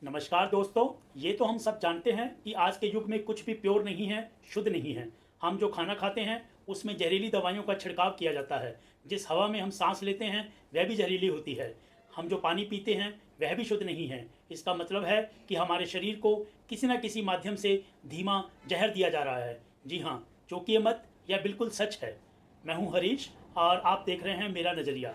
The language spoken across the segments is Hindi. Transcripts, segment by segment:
नमस्कार दोस्तों। ये तो हम सब जानते हैं कि आज के युग में कुछ भी प्योर नहीं है, शुद्ध नहीं है। हम जो खाना खाते हैं उसमें जहरीली दवाइयों का छिड़काव किया जाता है। जिस हवा में हम सांस लेते हैं वह भी जहरीली होती है। हम जो पानी पीते हैं वह भी शुद्ध नहीं है। इसका मतलब है कि हमारे शरीर को किसी न किसी माध्यम से धीमा जहर दिया जा रहा है। जी हाँ, चौंकिए मत, यह बिल्कुल सच है। मैं हूँ हरीश और आप देख रहे हैं मेरा नज़रिया।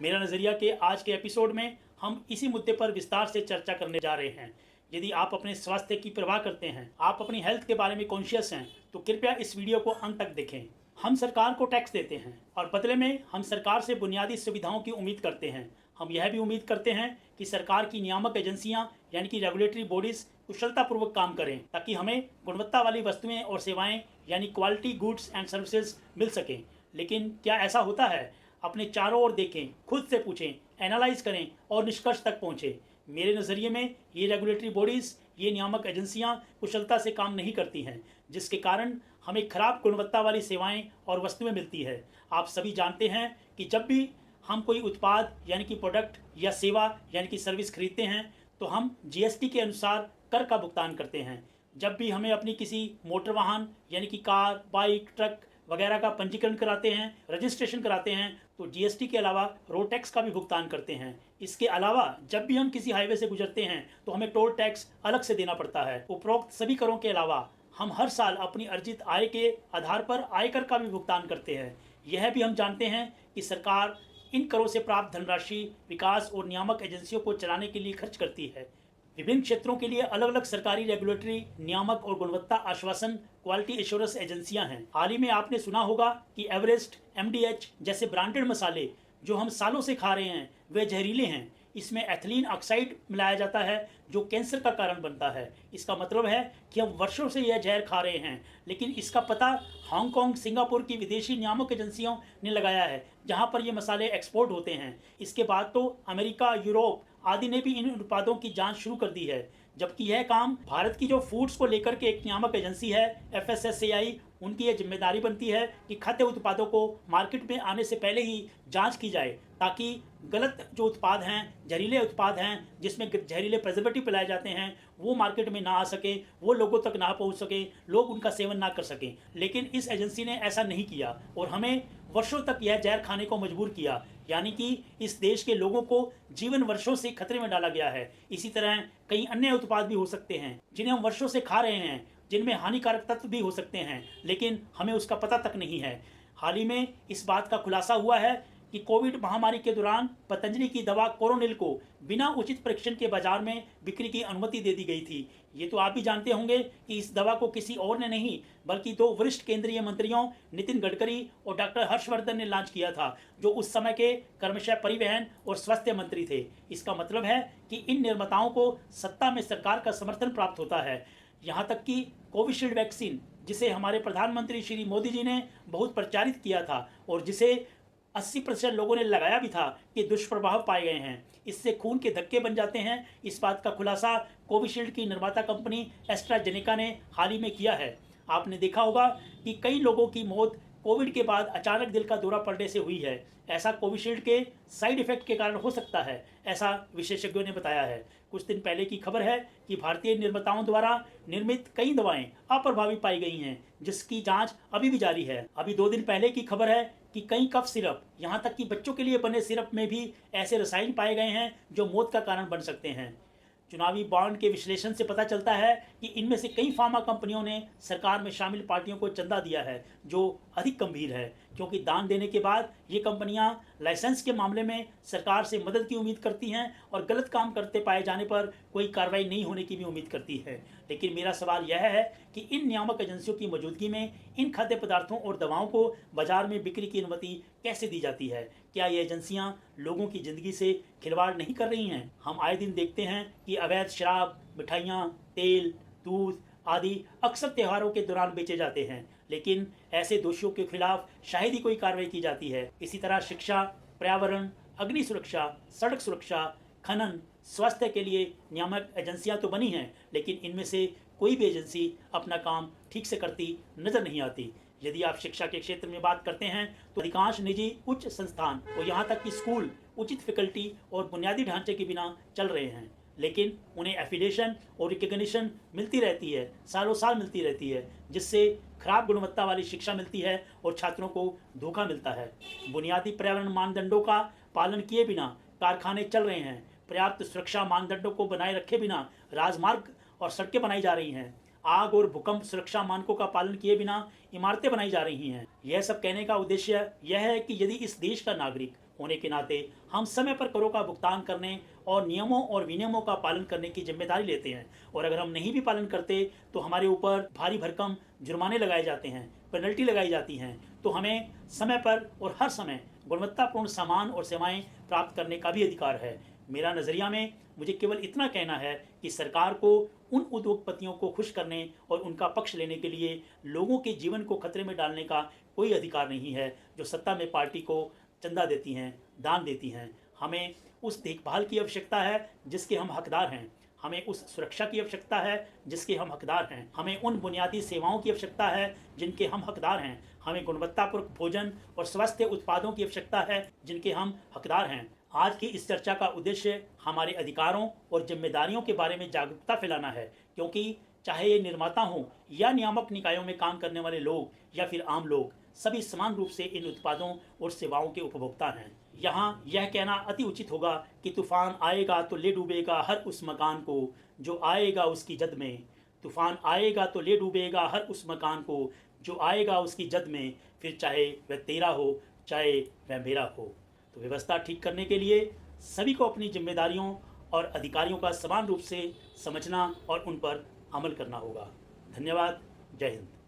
मेरा नज़रिया के आज के एपिसोड में हम इसी मुद्दे पर विस्तार से चर्चा करने जा रहे हैं। यदि आप अपने स्वास्थ्य की परवाह करते हैं, आप अपनी हेल्थ के बारे में कॉन्शियस हैं, तो कृपया इस वीडियो को अंत तक देखें। हम सरकार को टैक्स देते हैं और बदले में हम सरकार से बुनियादी सुविधाओं की उम्मीद करते हैं। हम यह भी उम्मीद करते हैं कि सरकार की नियामक एजेंसियां यानी कि रेगुलेटरी बॉडीज कुशलतापूर्वक काम करें ताकि हमें गुणवत्ता वाली वस्तुएं और सेवाएं यानी क्वालिटी गुड्स एंड सर्विसेज मिल सकें। लेकिन क्या ऐसा होता है? अपने चारों ओर देखें, खुद से पूछें, एनालाइज करें और निष्कर्ष तक पहुंचें। मेरे नज़रिए में ये रेगुलेटरी बॉडीज़, ये नियामक एजेंसियां कुशलता से काम नहीं करती हैं, जिसके कारण हमें खराब गुणवत्ता वाली सेवाएं और वस्तुएं मिलती है। आप सभी जानते हैं कि जब भी हम कोई उत्पाद यानी कि प्रोडक्ट या सेवा यानी कि सर्विस खरीदते हैं तो हम जीएसटी के अनुसार कर का भुगतान करते हैं। जब भी हमें अपनी किसी मोटर वाहन यानी कि कार, बाइक, ट्रक वगैरह का पंजीकरण कराते हैं, रजिस्ट्रेशन कराते हैं, तो जीएसटी के अलावा रोड टैक्स का भी भुगतान करते हैं। इसके अलावा जब भी हम किसी हाईवे से गुजरते हैं तो हमें टोल टैक्स अलग से देना पड़ता है। उपरोक्त सभी करों के अलावा हम हर साल अपनी अर्जित आय के आधार पर आयकर का भी भुगतान करते हैं। यह भी हम जानते हैं कि सरकार इन करों से प्राप्त धनराशि विकास और नियामक एजेंसियों को चलाने के लिए खर्च करती है। विभिन्न क्षेत्रों के लिए अलग अलग सरकारी रेगुलेटरी, नियामक और गुणवत्ता आश्वासन क्वालिटी एश्योरेंस एजेंसियां हैं। हाल ही में आपने सुना होगा कि एवरेस्ट, एमडीएच जैसे ब्रांडेड मसाले जो हम सालों से खा रहे हैं वे जहरीले हैं। इसमें एथिलीन ऑक्साइड मिलाया जाता है जो कैंसर का कारण बनता है। इसका मतलब है कि हम वर्षों से यह जहर खा रहे हैं, लेकिन इसका पता हांगकांग, सिंगापुर की विदेशी नियामक एजेंसियों ने लगाया है, जहां पर ये मसाले एक्सपोर्ट होते हैं। इसके बाद तो अमेरिका, यूरोप आदि ने भी इन उत्पादों की जांच शुरू कर दी है, जबकि यह काम भारत की जो फूड्स को लेकर के एक नियामक एजेंसी है एफएसएसएआई, उनकी यह जिम्मेदारी बनती है कि खाद्य उत्पादों को मार्केट में आने से पहले ही जांच की जाए, ताकि गलत जो उत्पाद हैं, जहरीले उत्पाद हैं जिसमें जहरीले प्रिजर्वेटिव पिलाए जाते हैं, वो मार्केट में ना आ सके, वो लोगों तक ना पहुंच सके, लोग उनका सेवन ना कर सकें। लेकिन इस एजेंसी ने ऐसा नहीं किया और हमें वर्षों तक यह जहर खाने को मजबूर किया, यानी कि इस देश के लोगों को जीवन वर्षों से खतरे में डाला गया है। इसी तरह कई अन्य उत्पाद भी हो सकते हैं जिन्हें हम वर्षों से खा रहे हैं, जिनमें हानिकारक तत्व भी हो सकते हैं, लेकिन हमें उसका पता तक नहीं है। हाल ही में इस बात का खुलासा हुआ है कि कोविड महामारी के दौरान पतंजलि की दवा कोरोनिल को बिना उचित परीक्षण के बाजार में बिक्री की अनुमति दे दी गई थी। ये तो आप भी जानते होंगे कि इस दवा को किसी और ने नहीं बल्कि दो वरिष्ठ केंद्रीय मंत्रियों नितिन गडकरी और डॉक्टर हर्षवर्धन ने लॉन्च किया था, जो उस समय के क्रमशः परिवहन और स्वास्थ्य मंत्री थे। इसका मतलब है कि इन निर्माताओं को सत्ता में सरकार का समर्थन प्राप्त होता है। यहाँ तक कि कोविशील्ड वैक्सीन, जिसे हमारे प्रधानमंत्री श्री मोदी जी ने बहुत प्रचारित किया था और जिसे 80% लोगों ने लगाया भी था, कि दुष्प्रभाव पाए गए हैं, इससे खून के धक्के बन जाते हैं। इस बात का खुलासा कोविशील्ड की निर्माता कंपनी एस्ट्राजेनेका ने हाल ही में किया है। आपने देखा होगा कि कई लोगों की मौत कोविड के बाद अचानक दिल का दौरा पड़ने से हुई है। ऐसा कोविशील्ड के साइड इफेक्ट के कारण हो सकता है, ऐसा विशेषज्ञों ने बताया है। कुछ दिन पहले की खबर है कि भारतीय निर्माताओं द्वारा निर्मित कई दवाएं अप्रभावी पाई गई हैं, जिसकी जांच अभी भी जारी है। अभी 2 दिन पहले की खबर है कि कई कफ सिरप, यहाँ तक कि बच्चों के लिए बने सिरप में भी ऐसे रसायन पाए गए हैं जो मौत का कारण बन सकते हैं। चुनावी बॉन्ड के विश्लेषण से पता चलता है कि इनमें से कई फार्मा कंपनियों ने सरकार में शामिल पार्टियों को चंदा दिया है, जो अधिक गंभीर है, क्योंकि दान देने के बाद ये कंपनियां लाइसेंस के मामले में सरकार से मदद की उम्मीद करती हैं और गलत काम करते पाए जाने पर कोई कार्रवाई नहीं होने की भी उम्मीद करती है। लेकिन मेरा सवाल यह है कि इन नियामक एजेंसियों की मौजूदगी में इन खाद्य पदार्थों और दवाओं को बाजार में बिक्री की अनुमति कैसे दी जाती है? क्या ये एजेंसियां लोगों की जिंदगी से खिलवाड़ नहीं कर रही हैं? हम आए दिन देखते हैं कि अवैध शराब, मिठाइयाँ, तेल, दूध आदि अक्सर त्योहारों के दौरान बेचे जाते हैं, लेकिन ऐसे दोषियों के खिलाफ शायद ही कोई कार्रवाई की जाती है। इसी तरह शिक्षा, पर्यावरण, अग्नि सुरक्षा, सड़क सुरक्षा, खनन, स्वास्थ्य के लिए नियामक एजेंसियां तो बनी हैं, लेकिन इनमें से कोई भी एजेंसी अपना काम ठीक से करती नजर नहीं आती। यदि आप शिक्षा के क्षेत्र में बात करते हैं तो अधिकांश निजी उच्च संस्थान और यहाँ तक कि स्कूल उचित फैकल्टी और बुनियादी ढांचे के बिना चल रहे हैं। लेकिन उन्हें एफिलिएशन और रिकग्निशन मिलती रहती है, सालों साल मिलती रहती है, जिससे खराब गुणवत्ता वाली शिक्षा मिलती है और छात्रों को धोखा मिलता है। बुनियादी पर्यावरण मानदंडों का पालन किए बिना कारखाने चल रहे हैं, पर्याप्त सुरक्षा मानदंडों को बनाए रखे बिना राजमार्ग और सड़कें बनाई जा रही हैं, आग और भूकंप सुरक्षा मानकों का पालन किए बिना इमारतें बनाई जा रही हैं। यह सब कहने का उद्देश्य यह है कि यदि इस देश का नागरिक होने के नाते हम समय पर करों का भुगतान करने और नियमों और विनियमों का पालन करने की जिम्मेदारी लेते हैं, और अगर हम नहीं भी पालन करते तो हमारे ऊपर भारी भरकम जुर्माने लगाए जाते हैं, पेनल्टी लगाई जाती हैं, तो हमें समय पर और हर समय गुणवत्तापूर्ण सामान और सेवाएं प्राप्त करने का भी अधिकार है। मेरा नज़रिया में मुझे केवल इतना कहना है कि सरकार को उन उद्योगपतियों को खुश करने और उनका पक्ष लेने के लिए लोगों के जीवन को खतरे में डालने का कोई अधिकार नहीं है जो सत्ता में पार्टी को चंदा देती हैं, दान देती हैं। हमें उस देखभाल की आवश्यकता है जिसके हम हकदार हैं, हमें उस सुरक्षा की आवश्यकता है जिसके हम हकदार हैं, हमें उन बुनियादी सेवाओं की आवश्यकता है जिनके हम हकदार हैं, हमें गुणवत्तापूर्ण भोजन और स्वास्थ्य उत्पादों की आवश्यकता है जिनके हम हकदार हैं। आज की इस चर्चा का उद्देश्य हमारे अधिकारों और जिम्मेदारियों के बारे में जागरूकता फैलाना है, क्योंकि चाहे ये निर्माता हों या नियामक निकायों में काम करने वाले लोग या फिर आम लोग, सभी समान रूप से इन उत्पादों और सेवाओं के उपभोक्ता हैं। यहाँ यह कहना अति उचित होगा कि तूफान आएगा तो ले डूबेगा हर उस मकान को जो आएगा उसकी जद में। तूफान आएगा तो ले डूबेगा हर उस मकान को जो आएगा उसकी जद में, फिर चाहे वह तेरा हो चाहे वह मेरा हो। तो व्यवस्था ठीक करने के लिए सभी को अपनी जिम्मेदारियों और अधिकारियों का समान रूप से समझना और उन पर अमल करना होगा। धन्यवाद। जय हिंद।